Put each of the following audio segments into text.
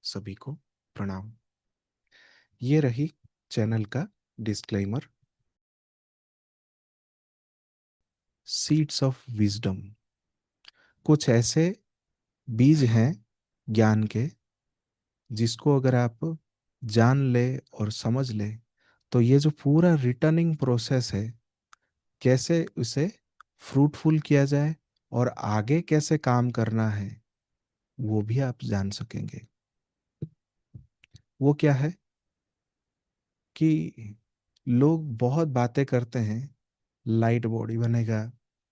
सभी को प्रणाम। ये रही चैनल का डिस्क्लेमर। सीड्स ऑफ विजडम कुछ ऐसे बीज हैं ज्ञान के, जिसको अगर आप जान ले और समझ ले तो ये जो पूरा रिटर्निंग प्रोसेस है, कैसे उसे फ्रूटफुल किया जाए और आगे कैसे काम करना है, वो भी आप जान सकेंगे। वो क्या है कि लोग बहुत बातें करते हैं, लाइट बॉडी बनेगा,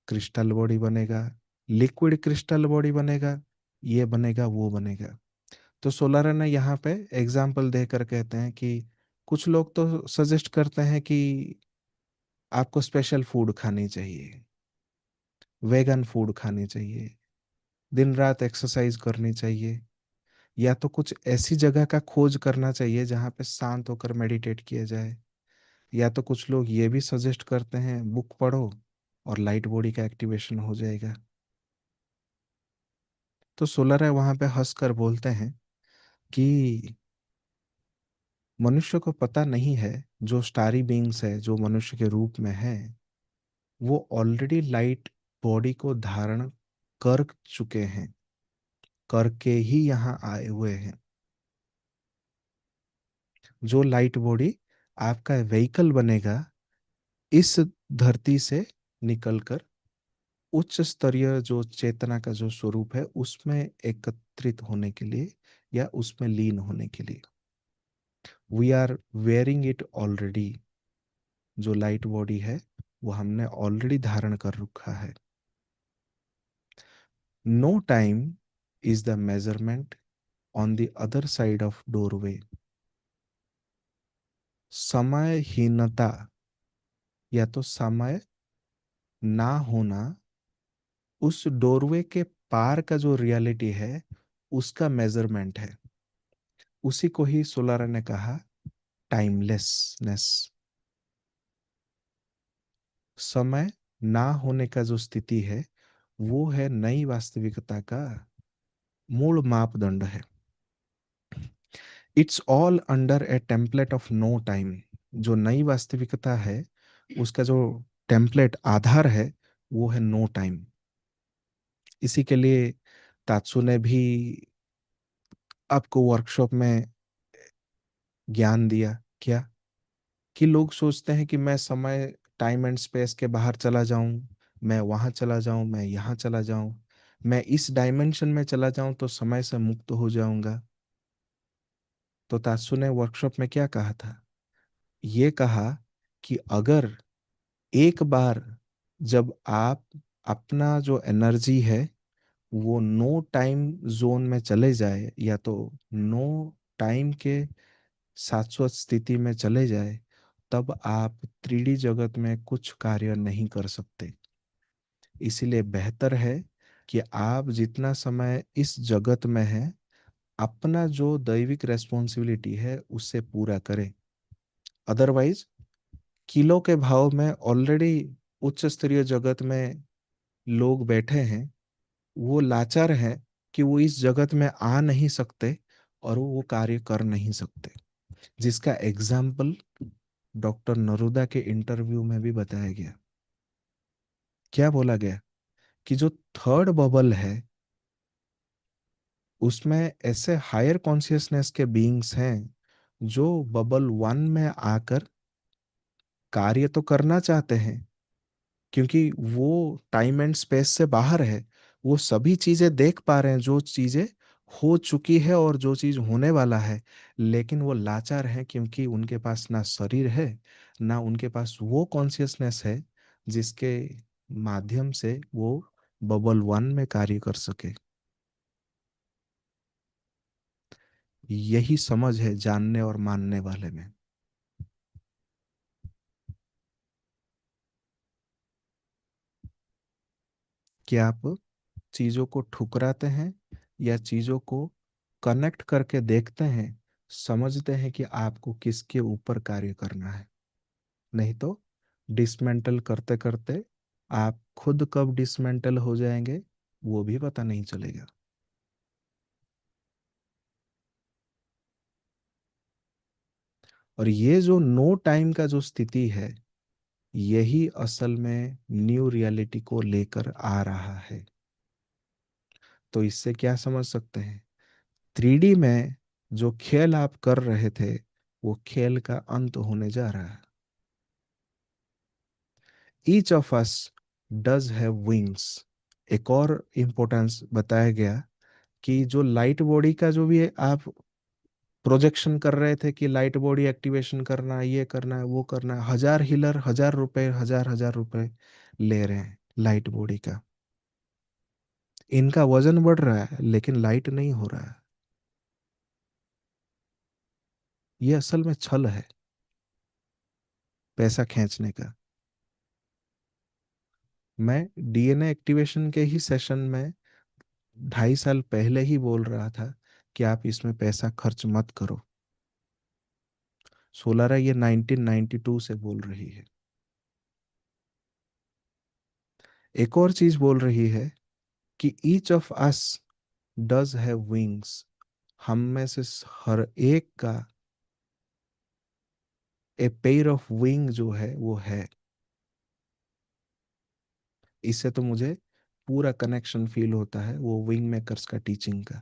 क्रिस्टल बॉडी बनेगा, लिक्विड क्रिस्टल बॉडी बनेगा, ये बनेगा वो बनेगा। तो सोलारा ने यहाँ पे एग्जाम्पल देकर कहते हैं कि कुछ लोग तो सजेस्ट करते हैं कि आपको स्पेशल फूड खानी चाहिए, वेगन फूड खानी चाहिए, दिन रात एक्सरसाइज करनी चाहिए, या तो कुछ ऐसी जगह का खोज करना चाहिए जहाँ पे शांत होकर मेडिटेट किया जाए, या तो कुछ लोग ये भी सजेस्ट करते हैं बुक पढ़ो और लाइट बॉडी का एक्टिवेशन हो जाएगा। तो सोलर है वहां पे हंसकर बोलते हैं कि मनुष्य को पता नहीं है, जो स्टारी बीइंग्स है, जो मनुष्य के रूप में है, वो ऑलरेडी लाइट बॉडी को धारण कर चुके हैं, करके ही यहाँ आए हुए हैं। जो लाइट बॉडी आपका व्हीकल बनेगा इस धरती से निकलकर उच्च स्तरीय जो चेतना का जो स्वरूप है उसमें एकत्रित होने के लिए या उसमें लीन होने के लिए, we are wearing it already. जो लाइट बॉडी है वो हमने ऑलरेडी धारण कर रखा है। No time is the measurement on the other side of doorway. समयहीनता या तो समय ना होना उस डोरवे के पार का जो रियलिटी है उसका मेजरमेंट है। उसी को ही सोलारा ने कहा टाइमलेसनेस। समय ना होने का जो स्थिति है वो है नई वास्तविकता का मूल मापदंड है। It's all under a template of no time. जो नई वास्तविकता है उसका जो टेम्पलेट आधार है वो है नो टाइम। इसी के लिए तात्सु ने भी आपको वर्कशॉप में ज्ञान दिया क्या, कि लोग सोचते हैं कि मैं समय टाइम एंड स्पेस के बाहर चला जाऊं, मैं वहां चला जाऊं, मैं यहाँ चला जाऊं, मैं इस डायमेंशन में चला जाऊं तो समय से मुक्त हो जाऊंगा। तो तात्सु ने वर्कशॉप में क्या कहा था, ये कहा कि अगर एक बार जब आप अपना जो एनर्जी है वो नो टाइम जोन में चले जाए या तो नो टाइम के शाश्वत स्थिति में चले जाए, तब आप 3D जगत में कुछ कार्य नहीं कर सकते। इसीलिए बेहतर है कि आप जितना समय इस जगत में है अपना जो दैविक रेस्पॉन्सिबिलिटी है उससे पूरा करें। अदरवाइज किलो के भाव में ऑलरेडी उच्च स्तरीय जगत में लोग बैठे हैं, वो लाचार हैं कि वो इस जगत में आ नहीं सकते और वो कार्य कर नहीं सकते। जिसका एग्जाम्पल डॉक्टर नरुदा के इंटरव्यू में भी बताया गया। क्या बोला गया कि जो थर्ड बबल है उसमें ऐसे हायर कॉन्शियसनेस के बीइंग्स हैं जो बबल वन में आकर कार्य तो करना चाहते हैं, क्योंकि वो टाइम एंड स्पेस से बाहर है। वो सभी चीजें देख पा रहे हैं जो चीजें हो चुकी है और जो चीज होने वाला है, लेकिन वो लाचार हैं क्योंकि उनके पास ना शरीर है, ना उनके पास वो कॉन्शियसनेस है जिसके माध्यम से वो बबल वन में कार्य कर सके। यही समझ है जानने और मानने वाले में, कि आप चीजों को ठुकराते हैं या चीजों को कनेक्ट करके देखते हैं, समझते हैं कि आपको किसके ऊपर कार्य करना है। नहीं तो डिसमेंटल करते करते आप खुद कब डिसमेंटल हो जाएंगे वो भी पता नहीं चलेगा। और ये जो नो टाइम का जो स्थिति है, यही असल में न्यू रियलिटी को लेकर आ रहा है। तो इससे क्या समझ सकते हैं? 3D में जो खेल आप कर रहे थे, वो खेल का अंत होने जा रहा है। Each of us does have wings. एक और इम्पोर्टेंस बताया गया कि जो लाइट बॉडी का जो भी है, आप प्रोजेक्शन कर रहे थे कि लाइट बॉडी एक्टिवेशन करना है, ये करना है, वो करना है, हजार हीलर हजार रुपए, हजार हजार रुपए ले रहे हैं लाइट बॉडी का। इनका वजन बढ़ रहा है लेकिन लाइट नहीं हो रहा है। ये असल में छल है, पैसा खींचने का। मैं डीएनए एक्टिवेशन के ही सेशन में 2.5 साल पहले ही बोल रहा था कि आप इसमें पैसा खर्च मत करो। सोलारा ये 1992 से बोल रही है। एक और चीज बोल रही है कि each of us does have wings. हम में से हर एक का ए पेयर ऑफ विंग जो है वो है। इससे तो मुझे पूरा कनेक्शन फील होता है वो विंग मेकर्स का टीचिंग का।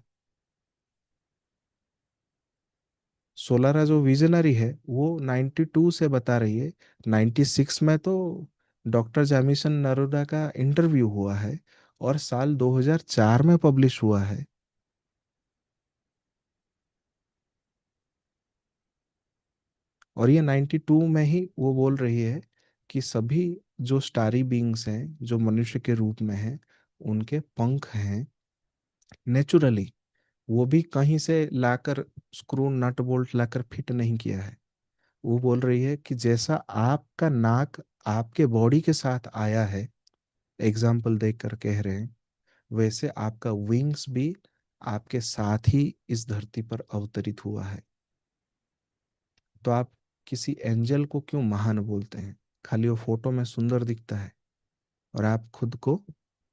सोलारा जो विजनरी है वो 92 से बता रही है। 96 में तो डॉक्टर जामिसन नरोदा का इंटरव्यू हुआ है, और साल 2004 में पब्लिश हुआ है। और ये 92 में ही वो बोल रही है कि सभी जो स्टारी बीइंग्स हैं जो मनुष्य के रूप में हैं, उनके पंख हैं नेचुरली। वो भी कहीं से लाकर स्क्रू नट बोल्ट लाकर फिट नहीं किया है। वो बोल रही है कि जैसा आपका नाक आपके बॉडी के साथ आया है, एग्जाम्पल देख कर कह रहे हैं, वैसे आपका विंग्स भी आपके साथ ही इस धरती पर अवतरित हुआ है। तो आप किसी एंजल को क्यों महान बोलते हैं? खाली वो फोटो में सुंदर दिखता है, और आप खुद को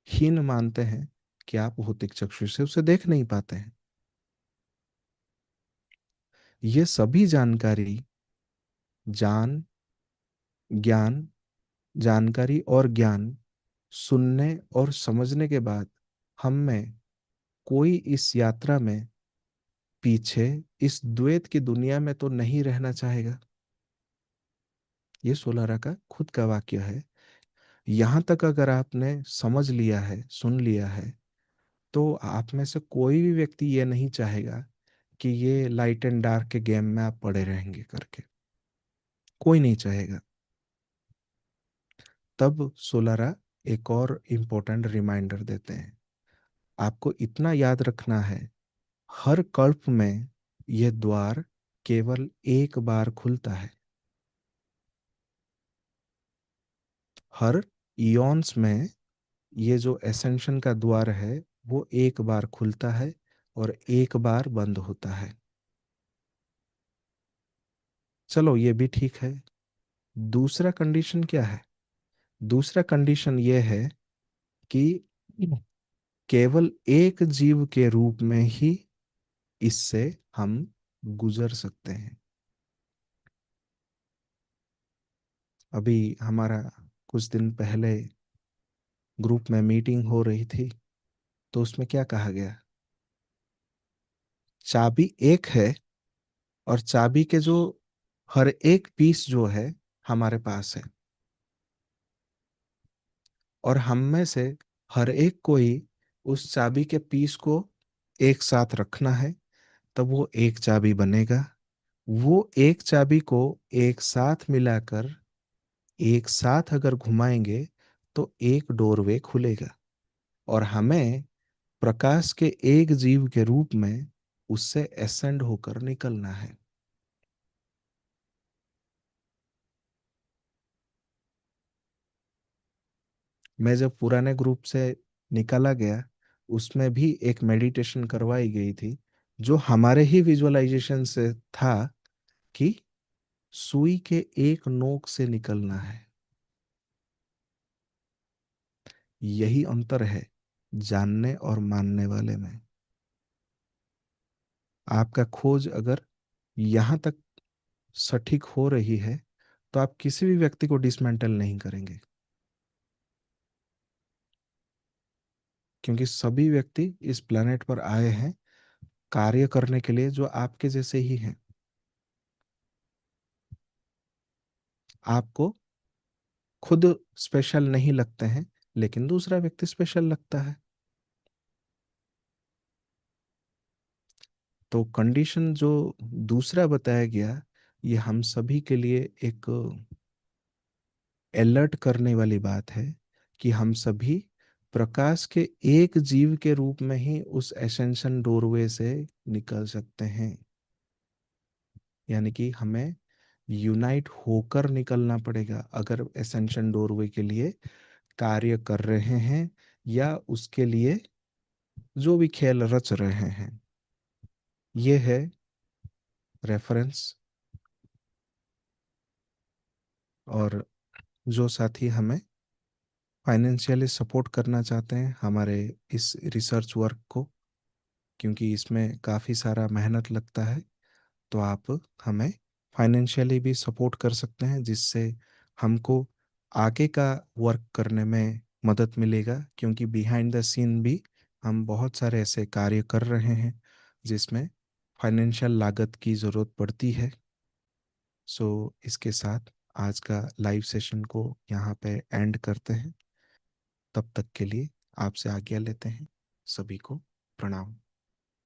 हीन मानते हैं कि आप भौतिक चक्षु से उसे देख नहीं पाते हैं। ये सभी जानकारी, जान ज्ञान जानकारी और ज्ञान सुनने और समझने के बाद हम में कोई इस यात्रा में पीछे इस द्वैत की दुनिया में तो नहीं रहना चाहेगा। ये सोलारा का खुद का वाक्य है। यहाँ तक अगर आपने समझ लिया है, सुन लिया है, तो आप में से कोई भी व्यक्ति ये नहीं चाहेगा कि ये लाइट एंड डार्क के गेम में आप पड़े रहेंगे करके। कोई नहीं चाहेगा। तब सोलारा एक और इम्पोर्टेंट रिमाइंडर देते हैं। आपको इतना याद रखना है, हर कल्प में यह द्वार केवल एक बार खुलता है। हर इयॉन्स में ये जो एसेंशन का द्वार है वो एक बार खुलता है और एक बार बंद होता है। चलो ये भी ठीक है। दूसरा कंडीशन क्या है? दूसरा कंडीशन ये है कि केवल एक जीव के रूप में ही इससे हम गुजर सकते हैं। अभी हमारा कुछ दिन पहले ग्रुप में मीटिंग हो रही थी, तो उसमें क्या कहा गया? चाबी एक है, और चाबी के जो हर एक पीस जो है हमारे पास है, और हम में से हर एक को ही उस चाबी के पीस को एक साथ रखना है, तब वो एक चाबी बनेगा। वो एक चाबी को एक साथ मिलाकर एक साथ अगर घुमाएंगे तो एक डोरवे खुलेगा, और हमें प्रकाश के एक जीव के रूप में उससे एसेंड होकर निकलना है। मैं जब पुराने ग्रुप से निकाला गया, उसमें भी एक मेडिटेशन करवाई गई थी जो हमारे ही विजुअलाइजेशन से था कि सुई के एक नोक से निकलना है। यही अंतर है जानने और मानने वाले में। आपका खोज अगर यहाँ तक सटीक हो रही है, तो आप किसी भी व्यक्ति को डिसमेंटल नहीं करेंगे, क्योंकि सभी व्यक्ति इस प्लेनेट पर आए हैं कार्य करने के लिए, जो आपके जैसे ही हैं। आपको खुद स्पेशल नहीं लगते हैं, लेकिन दूसरा व्यक्ति स्पेशल लगता है। तो कंडीशन जो दूसरा बताया गया, ये हम सभी के लिए एक अलर्ट करने वाली बात है कि हम सभी प्रकाश के एक जीव के रूप में ही उस एसेंशन डोरवे से निकल सकते हैं। यानी कि हमें यूनाइट होकर निकलना पड़ेगा अगर एसेंशन डोरवे के लिए कार्य कर रहे हैं, या उसके लिए जो भी खेल रच रहे हैं। ये है रेफरेंस। और जो साथी हमें फाइनेंशियली सपोर्ट करना चाहते हैं हमारे इस रिसर्च वर्क को, क्योंकि इसमें काफ़ी सारा मेहनत लगता है, तो आप हमें फाइनेंशियली भी सपोर्ट कर सकते हैं, जिससे हमको आगे का वर्क करने में मदद मिलेगा। क्योंकि बिहाइंड द सीन भी हम बहुत सारे ऐसे कार्य कर रहे हैं जिसमें फाइनेंशियल लागत की ज़रूरत पड़ती है। सो इसके साथ आज का लाइव सेशन को यहाँ पे एंड करते हैं। तब तक के लिए आपसे आज्ञा लेते हैं। सभी को प्रणाम।